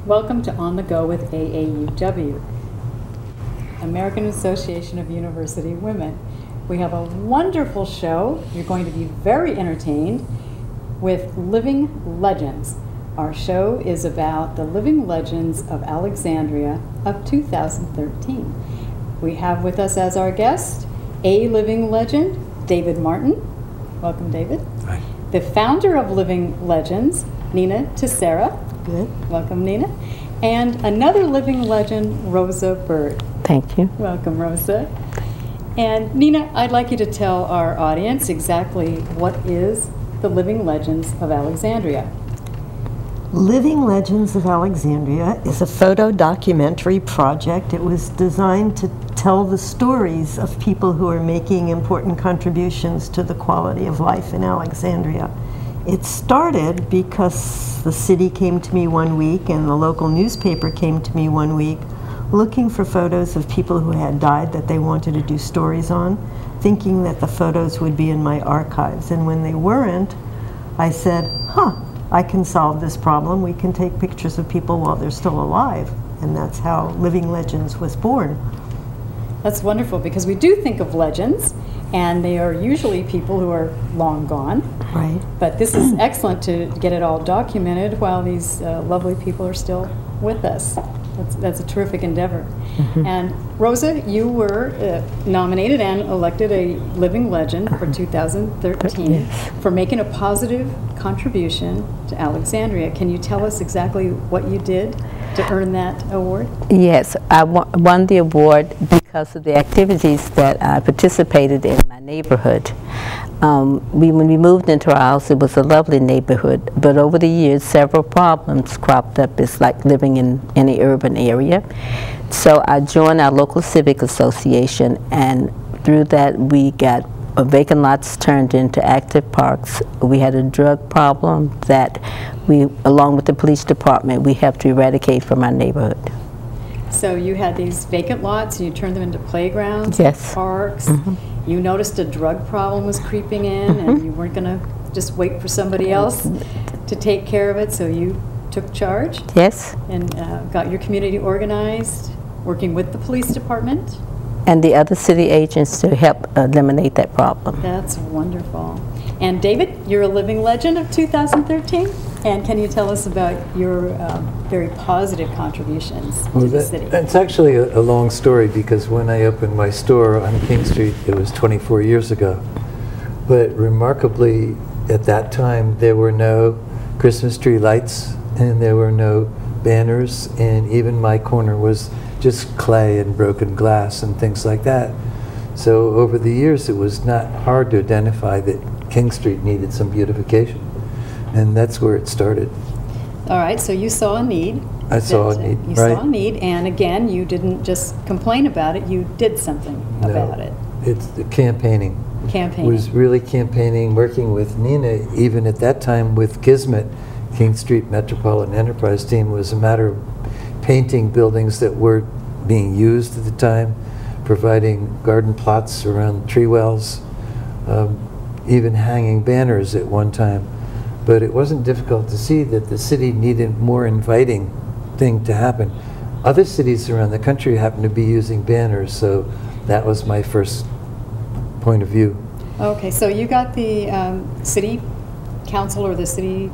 Welcome to On the Go with AAUW, American Association of University Women. We have a wonderful show. You're going to be very entertained with Living Legends. Our show is about the living legends of Alexandria of 2013. We have with us as our guest a living legend, David Martin. Welcome, David. Hi. The founder of Living Legends, Nina Tisara. Good. Welcome, Nina. And another living legend, Rosa Byrd. Thank you. Welcome, Rosa. And Nina, I'd like you to tell our audience exactly what is the Living Legends of Alexandria. Living Legends of Alexandria is a photo documentary project. It was designed to tell the stories of people who are making important contributions to the quality of life in Alexandria. It started because the city came to me one week and the local newspaper came to me one week looking for photos of people who had died that they wanted to do stories on, thinking that the photos would be in my archives. And when they weren't, I said, I can solve this problem. We can take pictures of people while they're still alive. And that's how Living Legends was born. That's wonderful, because we do think of legends, and they are usually people who are long gone. Right. But this is excellent to get it all documented while these lovely people are still with us. That's a terrific endeavor. Mm-hmm. And Rosa, you were nominated and elected a Living Legend for 2013 Yes. for making a positive contribution to Alexandria. Can you tell us exactly what you did to earn that award? Yes, I won the award because of the activities that I participated in my neighborhood. When we moved into our house, it was a lovely neighborhood, but over the years several problems cropped up. It's like living in any urban area. So I joined our local civic association, and through that we got vacant lots turned into active parks. We had a drug problem that we, along with the police department, we have to eradicate from our neighborhood. So you had these vacant lots and you turned them into playgrounds, yes, parks. Mm-hmm. You noticed a drug problem was creeping in, Mm-hmm. and you weren't going to just wait for somebody else to take care of it, so you took charge. Yes. And got your community organized, working with the police department. And the other city agents to help eliminate that problem. That's wonderful. And David, you're a Living Legend of 2013. And can you tell us about your very positive contributions to the city? It's actually a long story, because when I opened my store on King Street, it was 24 years ago. But remarkably, at that time, there were no Christmas tree lights, and there were no banners, and even my corner was just clay and broken glass and things like that. So over the years, it was not hard to identify that King Street needed some beautification. And that's where it started. All right, so you saw a need. I saw a need, You right. saw a need, and again, you didn't just complain about it, you did something about it. It's the campaigning. Campaigning. Was really campaigning, working with Nina, even at that time with Kismet. King Street Metropolitan Enterprise Team was a matter of painting buildings that were being used at the time, providing garden plots around tree wells, even hanging banners at one time. But it wasn't difficult to see that the city needed a more inviting thing to happen. Other cities around the country happen to be using banners, so that was my first point of view. Okay, so you got the city council or the city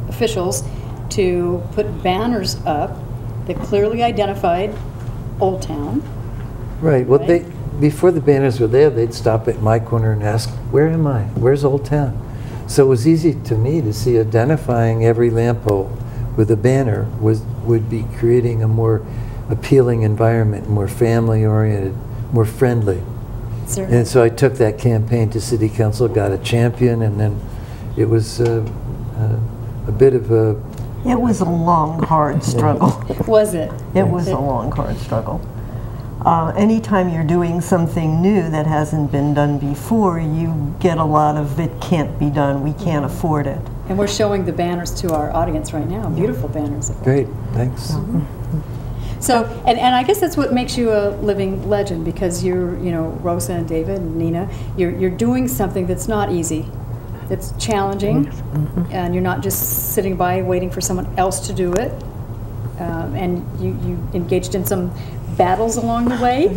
officials to put banners up that clearly identified Old Town. Right, well, Right. before the banners were there, they'd stop at my corner and ask, where am I? Where's Old Town? So it was easy to me to see identifying every lamp pole with a banner would be creating a more appealing environment, more family-oriented, more friendly. Certainly. And so I took that campaign to City Council, got a champion, and then it was a bit of a... It was a long, hard struggle. Was it? It was a long, hard struggle. Anytime you're doing something new that hasn't been done before, you get a lot of it can't be done, we can't afford it. And we're showing the banners to our audience right now, beautiful banners. Great, thanks. So, and I guess that's what makes you a living legend, because you're, you know, Rosa and David and Nina, you're doing something that's not easy. It's challenging, and you're not just sitting by waiting for someone else to do it. and you engaged in some battles along the way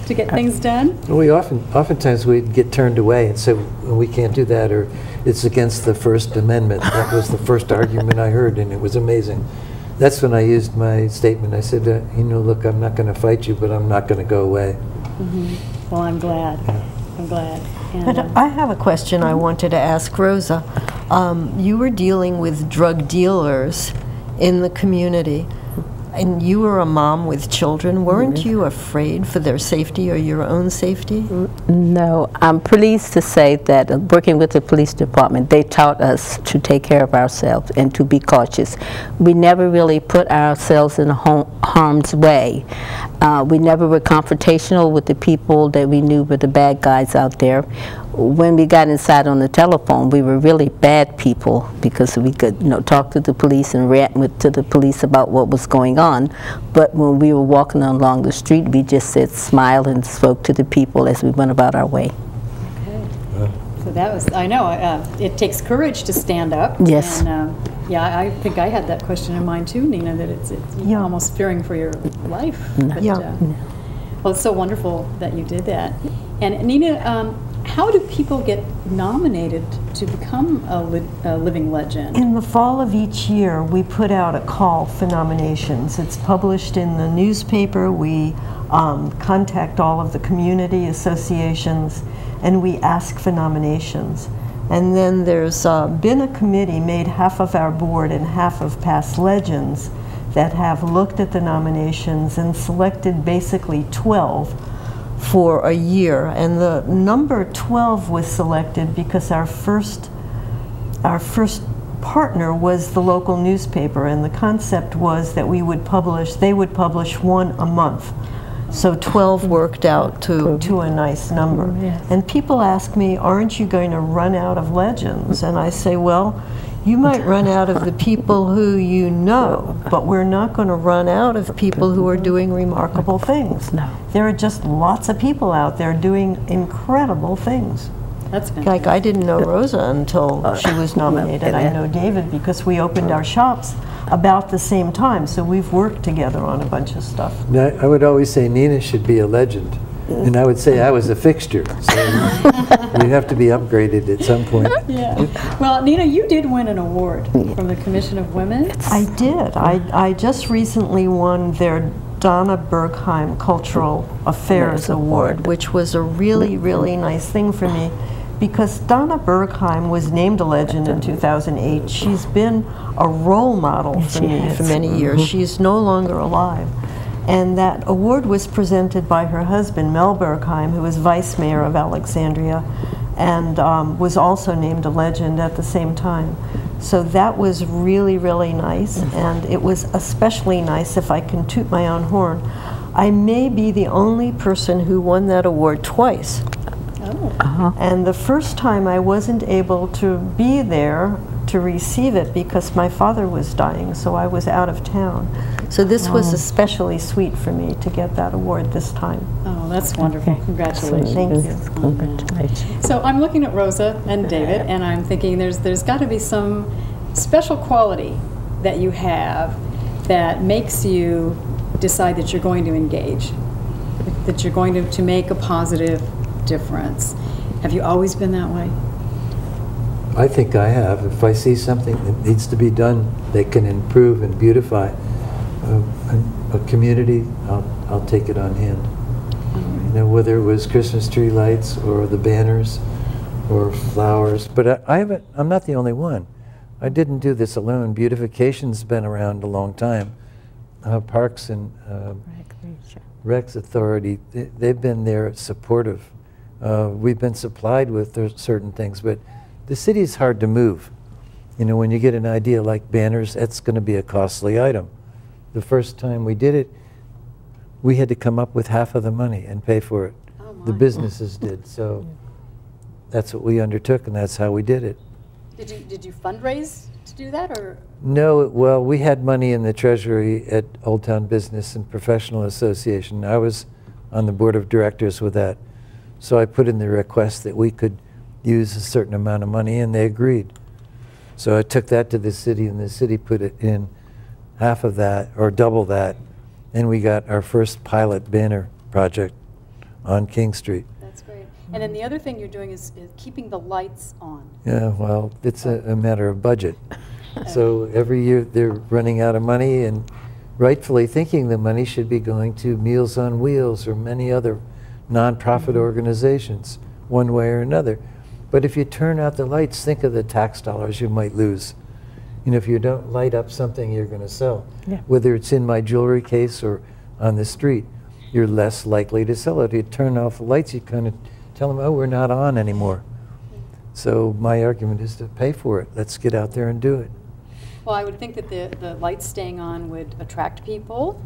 to get things done? We oftentimes we'd get turned away and say, well, we can't do that, or it's against the First Amendment. That was the first argument I heard, and it was amazing. That's when I used my statement. I said, look, I'm not going to fight you, but I'm not going to go away. Well, I'm glad. I'm glad. And, But I have a question I wanted to ask Rosa. You were dealing with drug dealers in the community, and you were a mom with children. Weren't you afraid for their safety or your own safety? No, I'm pleased to say that working with the police department, they taught us to take care of ourselves and to be cautious. We never really put ourselves in harm's way. We never were confrontational with the people that we knew were the bad guys out there. When we got inside on the telephone, we were really bad people because we could, talk to the police and rant to the police about what was going on. But when we were walking along the street, we just said, smile and spoke to the people as we went about our way. Okay. So that was, I know, it takes courage to stand up. Yes. And, yeah, I think I had that question in mind too, Nina, that it's almost fearing for your life. But, well, it's so wonderful that you did that. And Nina, how do people get nominated to become a living legend? In the fall of each year, we put out a call for nominations. It's published in the newspaper. We contact all of the community associations, and we ask for nominations. And then there's been a committee made half of our board and half of past legends that have looked at the nominations and selected basically 12 for a year, and the number 12 was selected because our first partner was the local newspaper, and the concept was that they would publish one a month. So 12 worked out to a nice number. Yes. And people ask me, aren't you going to run out of legends? And I say, well, you might run out of the people who you know, but we're not going to run out of people who are doing remarkable things. No. There are just lots of people out there doing incredible things. That's fantastic. Like, I didn't know Rosa until she was nominated. I know David because we opened our shops about the same time, so we've worked together on a bunch of stuff. Now, I would always say Nina should be a legend, and I would say I was a fixture. So we have to be upgraded at some point. Yeah. Well, Nina, you did win an award from the Commission of Women. I did. I just recently won their Donna Bergheim Cultural Affairs Award, which was a really, really nice thing for me, because Donna Bergheim was named a legend in 2008. She's been a role model for me for many years. She's no longer alive. And that award was presented by her husband, Mel Bergheim, who was vice mayor of Alexandria, and was also named a legend at the same time. So that was really, really nice, and it was especially nice, if I can toot my own horn. I may be the only person who won that award twice. Oh. And the first time I wasn't able to be there to receive it because my father was dying, so I was out of town. So this was especially sweet for me to get that award this time. Oh, that's wonderful. Congratulations. Thank you. Congratulations. So I'm looking at Rosa and David, and I'm thinking there's got to be some special quality that you have that makes you decide that you're going to engage, that you're going to make a positive difference. Have you always been that way? I think I have. If I see something that needs to be done that can improve and beautify a community, I'll take it on hand. You know, whether it was Christmas tree lights or the banners or flowers. But I'm not the only one. I didn't do this alone. Beautification's been around a long time. Parks and Recs Authority, they've been there supportive. We've been supplied with certain things, but the city's hard to move. You know, when you get an idea like banners, that's going to be a costly item. The first time we did it, we had to come up with half of the money and pay for it. Oh, my. The businesses did, so that's what we undertook, and that's how we did it. Did you fundraise to do that, or? No, well, we had money in the treasury at Old Town Business and Professional Association. I was on the board of directors with that. So I put in the request that we could use a certain amount of money, and they agreed. So I took that to the city, and the city put it in half of that or double that, and we got our first pilot banner project on King Street. That's great. And then the other thing you're doing is keeping the lights on. Yeah, well, it's a matter of budget. So every year they're running out of money and rightfully thinking the money should be going to Meals on Wheels or many other nonprofit organizations, one way or another. But if you turn out the lights, think of the tax dollars you might lose. You know, if you don't light up something you're going to sell, whether it's in my jewelry case or on the street, you're less likely to sell it. You turn off the lights, you kind of tell them, oh, we're not on anymore. So my argument is to pay for it. Let's get out there and do it. Well, I would think that the lights staying on would attract people.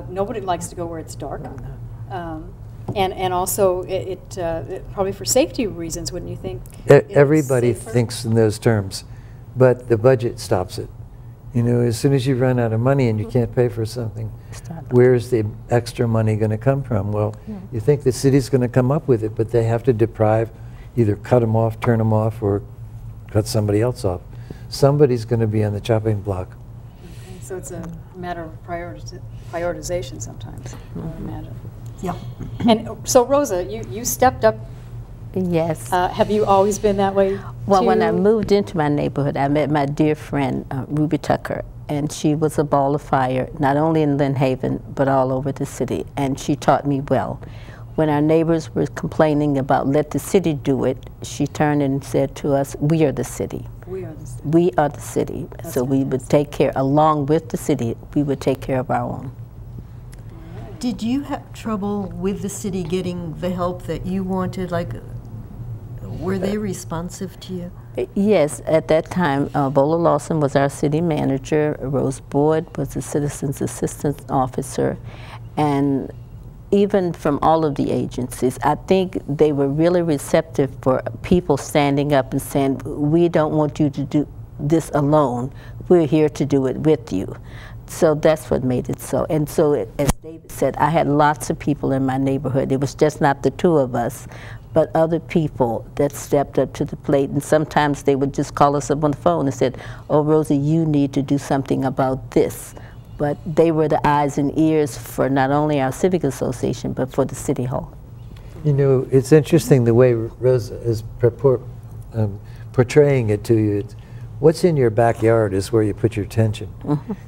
Nobody likes to go where it's dark. And also, it probably for safety reasons, wouldn't you think? Everybody thinks in those terms, but the budget stops it. You know, as soon as you run out of money and you can't pay for something, where's the extra money going to come from? Well, you think the city's going to come up with it, but they have to deprive, either cut them off, turn them off, or cut somebody else off. Somebody's going to be on the chopping block. Okay, so it's a matter of prioritization sometimes, I would imagine. Yeah. And so, Rosa, you stepped up. Yes. Have you always been that way? Well, when I moved into my neighborhood, I met my dear friend, Ruby Tucker, and she was a ball of fire, not only in Lynn Haven, but all over the city, and she taught me well. When our neighbors were complaining about let the city do it, she turned and said to us, we are the city. We are the city. We are the city. That's so we would take care, along with the city, we would take care of our own. Did you have trouble with the city getting the help that you wanted? Like, were they responsive to you? Yes, at that time, Bola Lawson was our city manager. Rose Byrd was the citizens assistance officer, and even from all of the agencies, I think they were really receptive for people standing up and saying, we don't want you to do this alone. We're here to do it with you. So that's what made it so. And so, as David said, I had lots of people in my neighborhood. It was just not the two of us, but other people that stepped up to the plate. And sometimes they would just call us up on the phone and said, oh, Rosa, you need to do something about this. But they were the eyes and ears for not only our civic association, but for the city hall. You know, it's interesting the way Rosa is portraying it to you. It's, what's in your backyard is where you put your attention.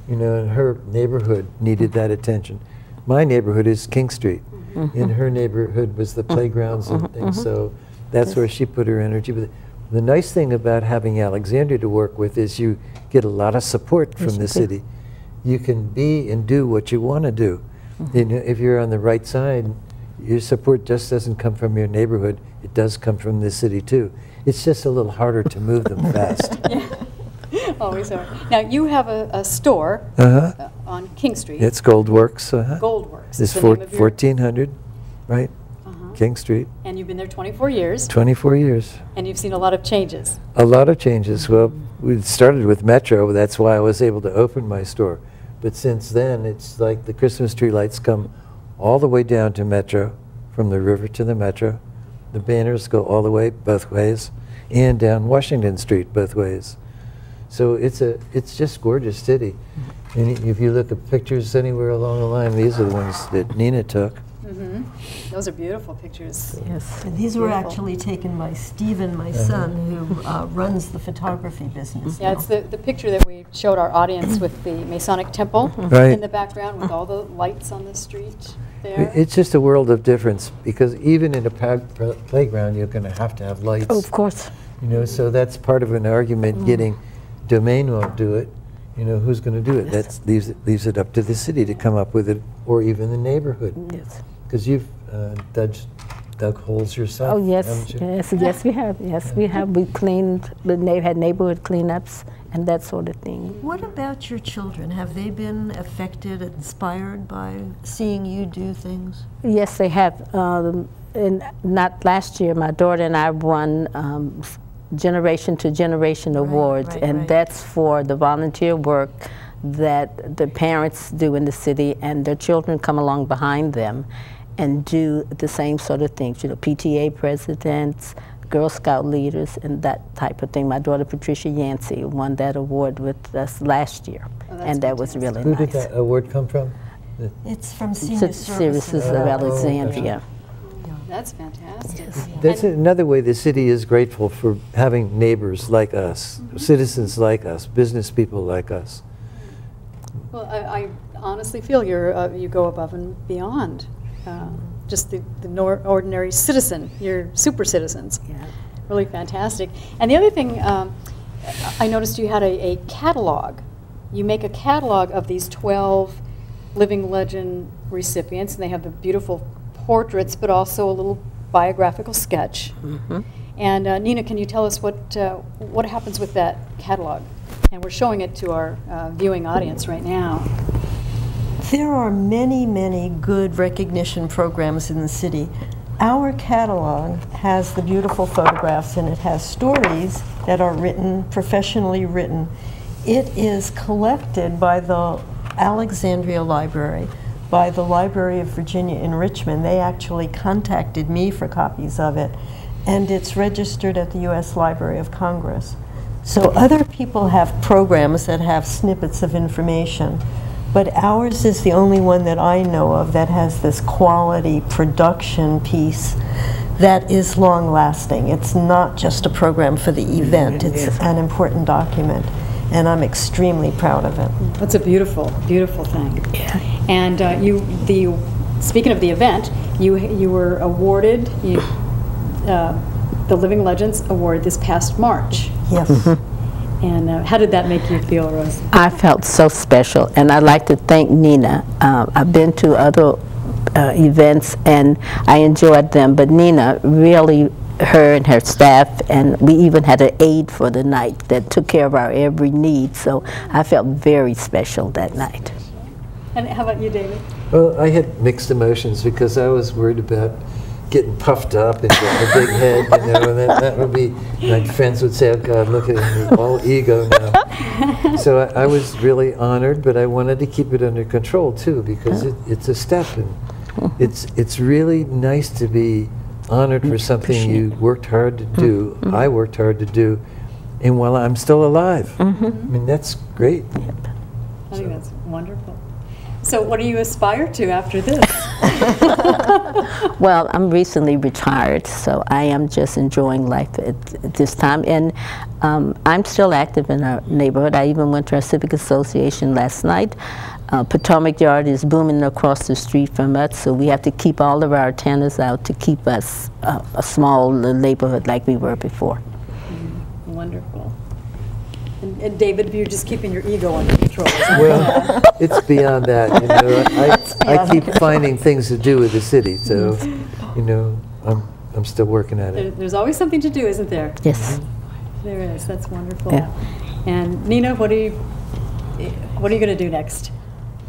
You know, and her neighborhood needed that attention. My neighborhood is King Street. In her neighborhood was the playgrounds and things, so that's where she put her energy. But the nice thing about having Alexandria to work with is you get a lot of support from the city. You can be and do what you want to do. You know, if you're on the right side, your support just doesn't come from your neighborhood. It does come from the city too. It's just a little harder to move them fast. Always are. Now, you have a store on King Street. It's Goldworks. Goldworks. It's 1400, right? King Street. And you've been there 24 years. 24 years. And you've seen a lot of changes. A lot of changes. Well, we started with Metro. That's why I was able to open my store. But since then, it's like the Christmas tree lights come all the way down to Metro, from the river to the Metro. The banners go all the way, both ways, and down Washington Street, both ways. So it's just gorgeous city. And if you look at pictures anywhere along the line, these are the ones that Nina took. Those are beautiful pictures. Yes. And these were actually taken by Stephen, my son, who runs the photography business. Yeah, it's the picture that we showed our audience with the Masonic Temple in the background with all the lights on the street there. It's just a world of difference, because even in a playground, you're going to have lights. Oh, of course. You know, so that's part of an argument. Getting Domain won't do it. You know, who's going to do it? That leaves it up to the city to come up with it, or even the neighborhood. Yes. Because you've dug holes yourself. Oh yes, haven't you? yes we have. Yes, we have. We cleaned. They had neighborhood cleanups and that sort of thing. What about your children? Have they been affected, inspired by seeing you do things? Yes, they have. And not last year, my daughter and I won Generation to Generation Awards, and that's for the volunteer work that the parents do in the city, and their children come along behind them and do the same sort of things. You know, PTA presidents, Girl Scout leaders, and that type of thing. My daughter Patricia Yancey won that award with us last year and that was really Who nice. did that award come from? It's from Senior Services of Oh, Alexandria. That's fantastic. That's another way the city is grateful for having neighbors like us, citizens like us, business people like us. Well, I honestly feel you go above and beyond just the ordinary citizen. You're super citizens. Yeah. Really fantastic. And the other thing, I noticed you had a catalog. You make a catalog of these 12 living legend recipients, and they have the beautiful portraits, but also a little biographical sketch. Mm-hmm. And Nina, can you tell us what happens with that catalog? And we're showing it to our viewing audience right now. There are many, many good recognition programs in the city. Our catalog has the beautiful photographs, and it has stories that are written, professionally written. It is collected by the Alexandria Library, by the Library of Virginia in Richmond. They actually contacted me for copies of it, and it's registered at the U.S. Library of Congress. So other people have programs that have snippets of information, but ours is the only one that I know of that has this quality production piece that is long-lasting. It's not just a program for the event, it's an important document, and I'm extremely proud of it. That's a beautiful, beautiful thing. Yeah. And speaking of the event, you were awarded the Living Legends Award this past March. Yes. And how did that make you feel, Rosa? I felt so special, and I'd like to thank Nina. I've been to other events, and I enjoyed them, but Nina really, her and her staff, and we even had an aide for the night that took care of our every need, so I felt very special that night. And how about you, David? Well, I had mixed emotions because I was worried about getting puffed up and getting a big head, you know, and that would be, my friends would say, oh God, look at me, all ego now. So I was really honored, but I wanted to keep it under control too, because it's a step, and it's really nice to be honored for something you worked hard to do, I worked hard to do, and while I'm still alive. I mean, that's great. I think that's wonderful. So what do you aspire to after this? Well, I'm recently retired, so I am just enjoying life at this time. And I'm still active in our neighborhood. I even went to our Civic Association last night. Potomac Yard is booming across the street from us, so we have to keep all of our antennas out to keep us a small neighborhood like we were before. Wonderful. And David, you're just keeping your ego under control. Well, it's beyond that, you know. I keep finding things to do with the city, so, you know, I'm still working at it. There's always something to do, isn't there? Yes. There is. That's wonderful. Yeah. And Nina, what are you going to do next?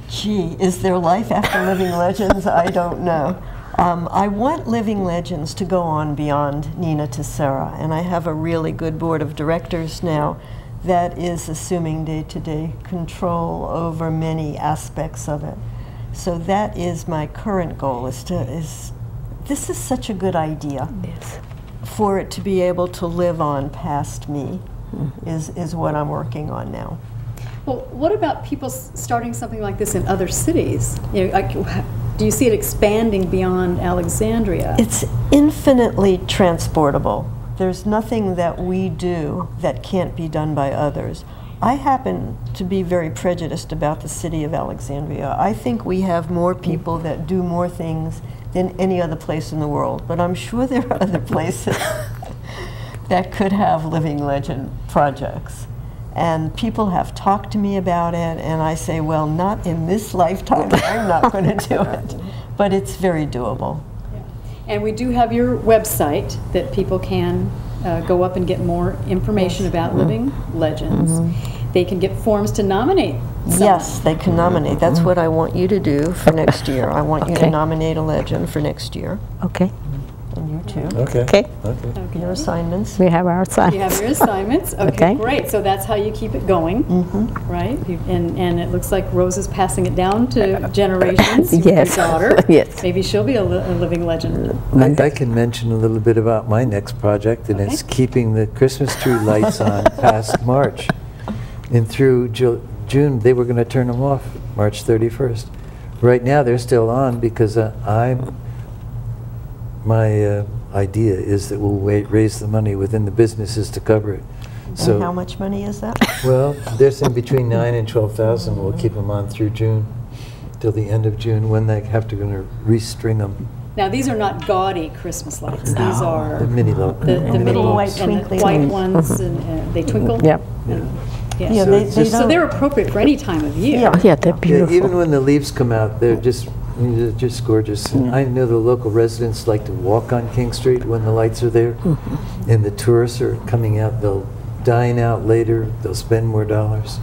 Gee, is there life after Living Legends? I don't know. I want Living Legends to go on beyond Nina Tisara, and I have a really good board of directors now that is assuming day-to-day control over many aspects of it. So that is my current goal, this is such a good idea. Yes. For it to be able to live on past me is what I'm working on now. Well, what about people starting something like this in other cities? You know, do you see it expanding beyond Alexandria? It's infinitely transportable. There's nothing that we do that can't be done by others. I happen to be very prejudiced about the city of Alexandria. I think we have more people that do more things than any other place in the world, but I'm sure there are other places that could have living legend projects. And people have talked to me about it, and I say, well, not in this lifetime, I'm not going to do it. But it's very doable. And we do have your website that people can go up and get more information about Living Legends. They can get forms to nominate someone. Yes, they can nominate. That's what I want you to do for next year. I want you to nominate a legend for next year. Okay. And you too. Okay. Okay. Okay. Your assignments. We have our assignments. You have your assignments. Okay, great. So that's how you keep it going, right? And it looks like Rose is passing it down to generations. Yes. Your daughter. Yes. Maybe she'll be a living legend. I can mention a little bit about my next project, and it's keeping the Christmas tree lights on past March and through June, they were going to turn them off, March 31st. Right now, they're still on because my idea is that we'll raise the money within the businesses to cover it. So, And how much money is that? well, they're saying between 9 and 12,000. We'll keep them on through June, till the end of June, when they have to restring them. Now, these are not gaudy Christmas lights. These are The mini low. the mini white and the twinkly white ones. ones, and they twinkle. Yep. Yeah. Yeah, So they're appropriate for any time of year. Yeah. Yeah, they're Yeah, beautiful. even when the leaves come out, they're just gorgeous. And I know the local residents like to walk on King Street when the lights are there, and the tourists are coming out. They'll dine out later. They'll spend more dollars.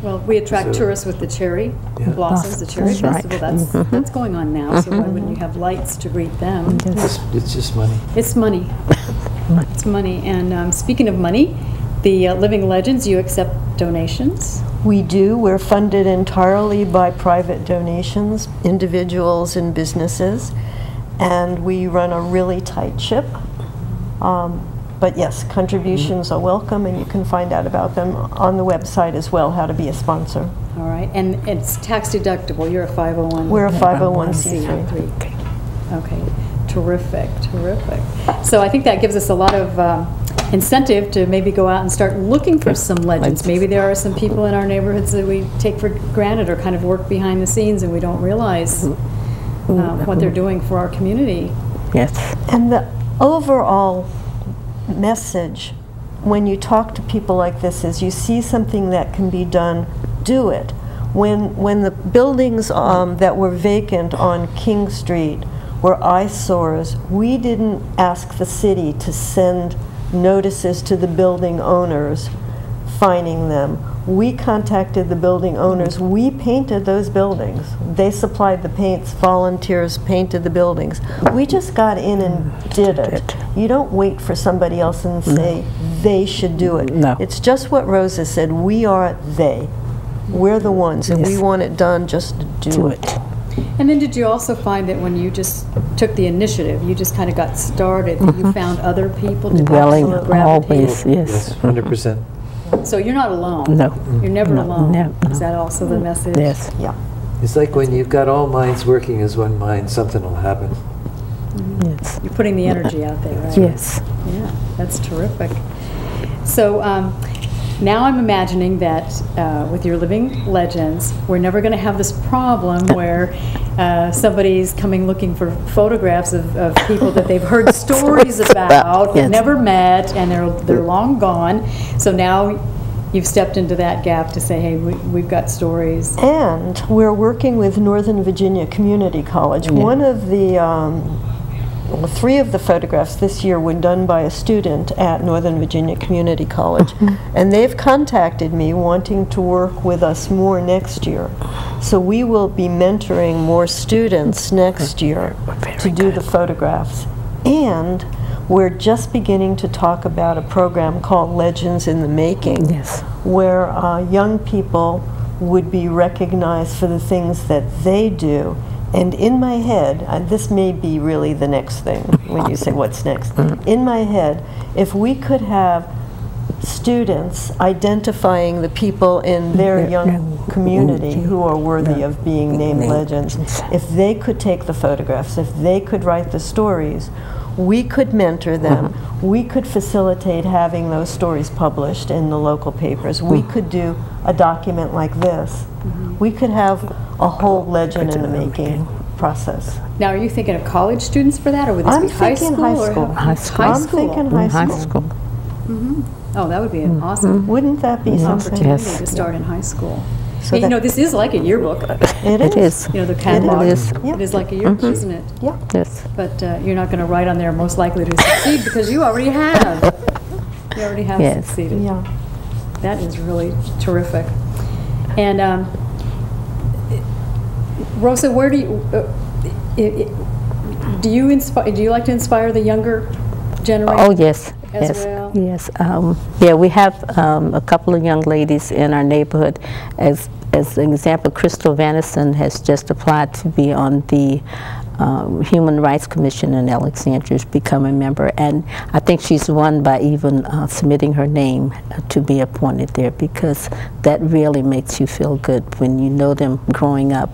Well, we attract So- tourists with the cherry Yeah. blossoms, the cherry That's right. festival. That's going on now. So why wouldn't you have lights to greet them? It's just money. It's money. It's money. And speaking of money, the Living Legends, you accept donations? We do. We're funded entirely by private donations, individuals and businesses, and we run a really tight ship. But yes, contributions are welcome, and you can find out about them on the website as well, how to be a sponsor. All right. And it's tax deductible. You're a 501. We're a 501c3. Okay. Terrific. Terrific. So I think that gives us a lot of incentive to maybe go out and start looking for some legends. Maybe there are some people in our neighborhoods that we take for granted or kind of work behind the scenes and we don't realize what they're doing for our community. Yes. And the overall message when you talk to people like this is you see something that can be done, do it. When the buildings that were vacant on King Street were eyesores, we didn't ask the city to send notices to the building owners fining them. We contacted the building owners. We painted those buildings. They supplied the paints, volunteers painted the buildings. We just got in and did it. You don't wait for somebody else and say they should do it. No. It's just what Rosa said. We are they. We're the ones. If we want it done, just do it. And then did you also find that when you just took the initiative, you just kind of got started, you found other people to Willing, gravitate? always, yes. Yes, 100%. So you're not alone. No. You're never alone. No. Is that also the message? Yes. Yeah. It's like when you've got all minds working as one mind, something will happen. Yes. You're putting the energy out there, right? Yes. Yeah, that's terrific. So now I'm imagining that with your Living Legends, we're never going to have this problem where somebody's coming looking for photographs of people that they've heard stories about, Yes. never met, and they're long gone. So now you've stepped into that gap to say, hey, we've got stories. And we're working with Northern Virginia Community College. One of the, well, 3 of the photographs this year were done by a student at Northern Virginia Community College. And they've contacted me wanting to work with us more next year. So we will be mentoring more students next year to do the photographs. And we're just beginning to talk about a program called Legends in the Making, Yes. where young people would be recognized for the things that they do. And in my head, this may be really the next thing when you say what's next. In my head, if we could have students identifying the people in their young community who are worthy of being named legends, if they could take the photographs, if they could write the stories, we could mentor them. We could facilitate having those stories published in the local papers. We could do a document like this. We could have a whole legend in the making process. Now, are you thinking of college students for that, or would this I'm be high thinking school? high or school. High school. I'm thinking high school. Oh, that would be an awesome Wouldn't that be something? opportunity Yes. to start in high school. So Hey, you know, this is like a yearbook. It is. You know, the catalog. is. Yeah. It is like a yearbook, isn't it? Yeah. Yes. But you're not going to write on there most likely to succeed because you already have. You already have Yes. succeeded. Yeah. That is really terrific. And Rosa, where do you inspire? Do you like to inspire the younger generation? Oh, yes. As Yes. well? Yes. Yeah, we have a couple of young ladies in our neighborhood. As an example, Crystal Vanison has just applied to be on the Human Rights Commission in Alexandria has become a member, and I think she's won by even submitting her name to be appointed there, because that really makes you feel good when you know them growing up,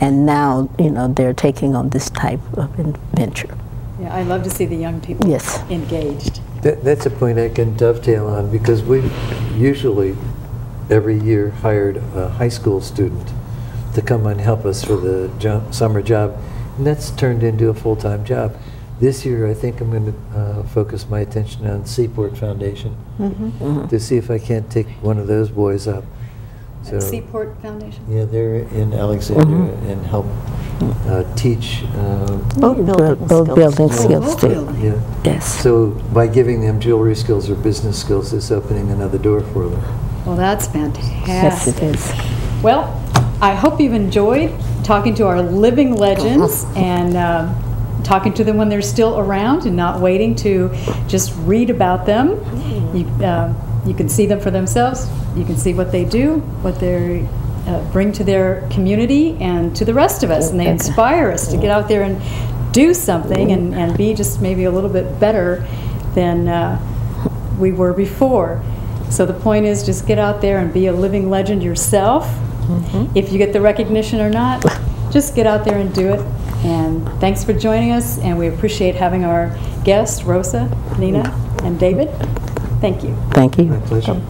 and now they're taking on this type of venture. Yeah, I love to see the young people engaged. That's a point I can dovetail on, because we usually every year hired a high school student to come and help us for the summer job, and that's turned into a full-time job. This year I think I'm going to focus my attention on Seaport Foundation to see if I can't take one of those boys up. So, Seaport Foundation? Yeah, they're in Alexandria and help teach boat building skills too. Yeah. Yes. So by giving them jewelry skills or business skills, it's opening another door for them. Well, that's fantastic. Yes, it is. Well, I hope you've enjoyed talking to our living legends and talking to them when they're still around and not waiting to just read about them. You can see them for themselves. You can see what they do, what they bring to their community and to the rest of us, and they inspire us to get out there and do something and be just maybe a little bit better than we were before. So the point is, just get out there and be a living legend yourself. If you get the recognition or not, just get out there and do it. And thanks for joining us, and we appreciate having our guests, Rosa, Nina, and David. Thank you. Thank you. My pleasure.